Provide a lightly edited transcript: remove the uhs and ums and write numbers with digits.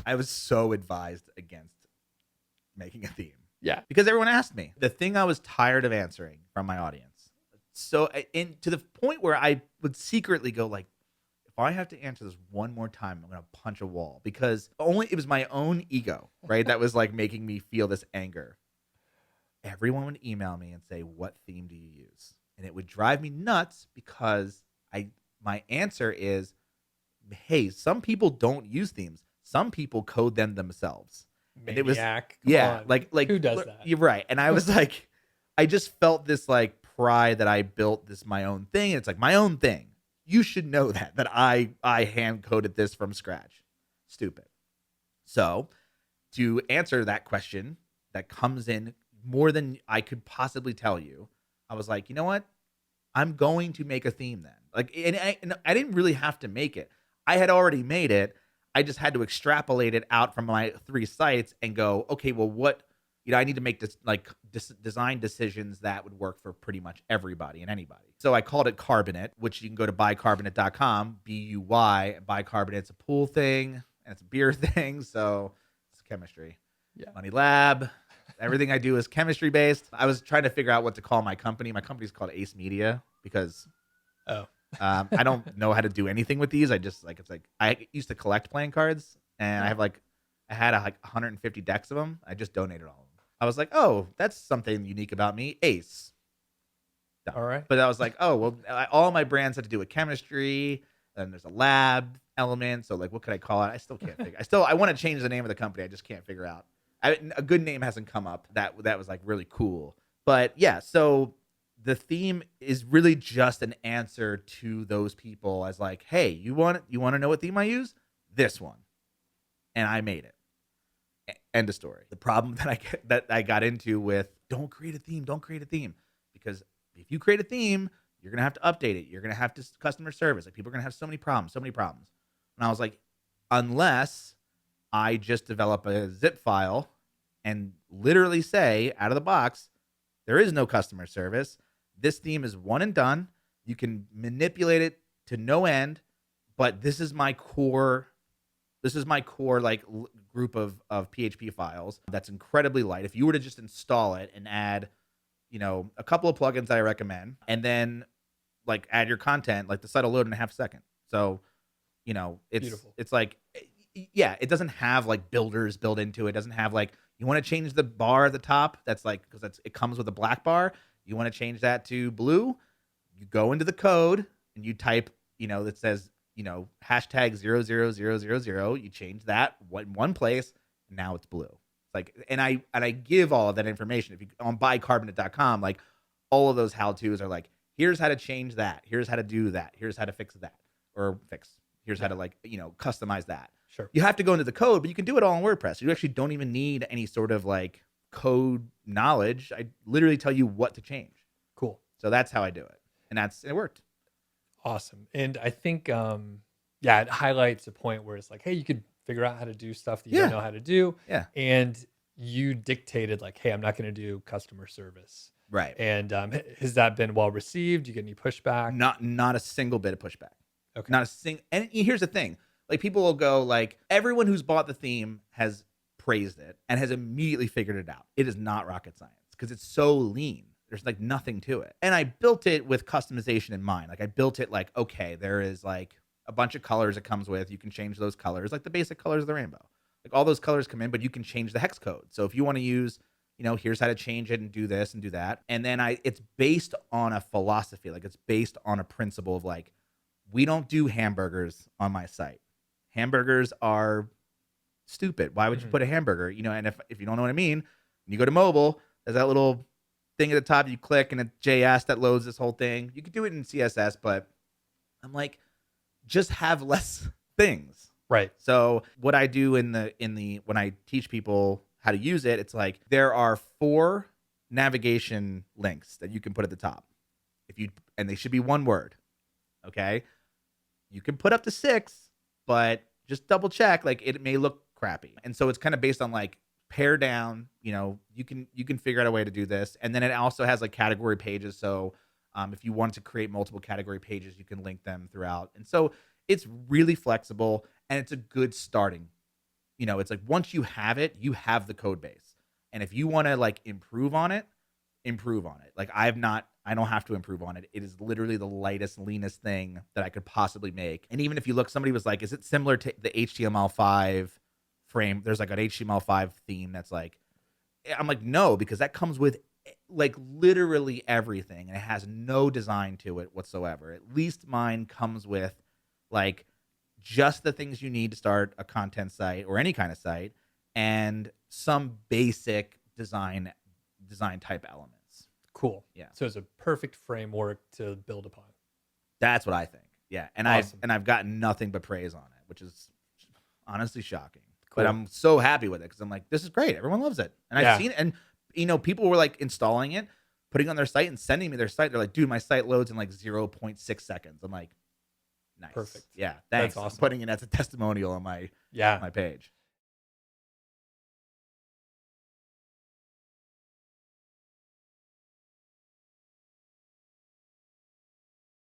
I was so advised against making a theme. Yeah. Because everyone asked me. The thing I was tired of answering from my audience. So to the point where I would secretly go like, if I have to answer this one more time, I'm going to punch a wall, because it was my own ego, right? That was like making me feel this anger. Everyone would email me and say, what theme do you use? And it would drive me nuts because my answer is, hey, some people don't use themes. Some people code them themselves. Maniac. And it was, Come on. like Who does that? You're right. And I was like, I just felt this like pride that I built this my own thing. And it's like my own thing. You should know that I hand coded this from scratch. Stupid. So to answer that question that comes in more than I could possibly tell you, I was like, you know what? I'm going to make a theme then. Like, and I didn't really have to make it. I had already made it. I just had to extrapolate it out from my 3 sites and go, okay, well, what, I need to make this design decisions that would work for pretty much everybody and anybody. So I called it Carbonate, which you can go to buycarbonate.com, BUY. Bicarbonate's a pool thing and it's a beer thing. So it's chemistry. Yeah. Money Lab. Everything I do is chemistry based. I was trying to figure out what to call my company. My company's called Ace Media because I don't know how to do anything with these. I just I used to collect playing cards, and I had 150 decks of them. I just donated all of them. I was like, oh, that's something unique about me. Ace. Done. All right. But I was like, oh, well, all my brands had to do with chemistry. And there's a lab element. So like, what could I call it? I still can't figure. I want to change the name of the company. I just can't figure out. A good name hasn't come up that was like really cool. But yeah, so the theme is really just an answer to those people as like, hey, you want to know what theme I use? This one. And I made it. End of story. The problem that I got into with don't create a theme, because if you create a theme, you're gonna have to update it. You're gonna have to customer service. Like, people are gonna have so many problems. And I was like, unless I just develop a zip file and literally say out of the box, there is no customer service. This theme is one and done. You can manipulate it to no end, but this is my core like group of PHP files that's incredibly light. If you were to just install it and add, a couple of plugins that I recommend, and then like add your content, like the site will load in a half second. So, it's beautiful. It's like, yeah, it doesn't have like builders built into it. It doesn't have like, you want to change the bar at the top. That's like, because it comes with a black bar. You want to change that to blue. You go into the code and you type, that says, hashtag 00000. You change that in one place. And now it's blue. It's like, and I give all of that information. If you on buycarbonate.com, like all of those how-tos are like, here's how to change that. Here's how to do that. Here's how to fix that Here's how to customize that. Sure. You have to go into the code, but you can do it all in WordPress. You actually don't even need any sort of like code knowledge. I literally tell you what to change. Cool. So that's how I do it. And it worked. Awesome. And I think, it highlights a point where it's like, hey, you could figure out how to do stuff that you don't know how to do. Yeah. And you dictated like, hey, I'm not going to do customer service. Right. And has that been well received? Do you get any pushback? Not a single bit of pushback. Okay. Not a single. And here's the thing. Like, people will go like, everyone who's bought the theme has praised it and has immediately figured it out. It is not rocket science because it's so lean. There's like nothing to it. And I built it with customization in mind. Like, I built it like, okay, there is like a bunch of colors it comes with. You can change those colors, like the basic colors of the rainbow. Like, all those colors come in, but you can change the hex code. So if you want to use, here's how to change it and do this and do that. And then it's based on a philosophy. Like, it's based on a principle of like, we don't do hamburgers on my site. Hamburgers are stupid. Why would you put a hamburger? And if you don't know what I mean, when you go to mobile, there's that little thing at the top you click and it's JS that loads this whole thing. You could do it in CSS, but I'm like, just have less things. Right. So what I do in the when I teach people how to use it, it's like there are 4 navigation links that you can put at the top. And they should be one word. Okay? You can put up to 6, but just double check, like, it may look crappy. And so it's kind of based on like pare down, you can figure out a way to do this. And then it also has like category pages. So if you want to create multiple category pages, you can link them throughout. And so it's really flexible and it's a good starting, it's like once you have it, you have the code base. And if you want to like improve on it. Like I don't have to improve on it. It is literally the lightest, leanest thing that I could possibly make. And even if you look, somebody was like, is it similar to the HTML5 frame? There's like an HTML5 theme that's like, I'm like, no, because that comes with like literally everything and it has no design to it whatsoever. At least mine comes with like just the things you need to start a content site or any kind of site and some basic design type elements. Cool. Yeah. So it's a perfect framework to build upon. That's what I think. Yeah. And Awesome. I've gotten nothing but praise on it, which is honestly shocking. Cool. But I'm so happy with it because I'm like, this is great. Everyone loves it. And Yeah. I've seen it. And, people were like installing it, putting it on their site and sending me their site. They're like, dude, my site loads in like 0.6 seconds. I'm like, nice. Perfect. Yeah. Thanks. That's awesome. I'm putting it as a testimonial on my page.